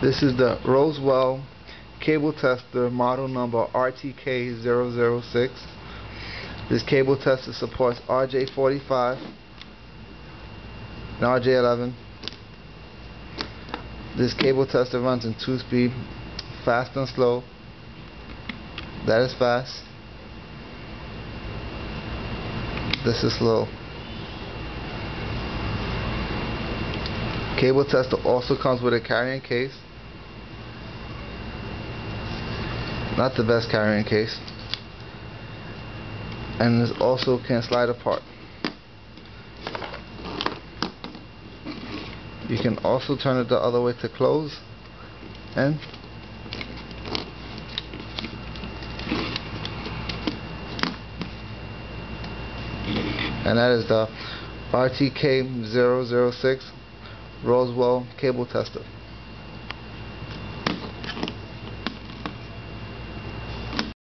This is the Rosewill cable tester, model number RTK-006. This cable tester supports RJ45 and RJ11. This cable tester runs in 2-speed, fast and slow. That is fast. This is slow. Cable tester also comes with a carrying case. Not the best carrying case. And this also can slide apart. You can also turn it the other way to close. And that is the RTK-006 Rosewill cable tester.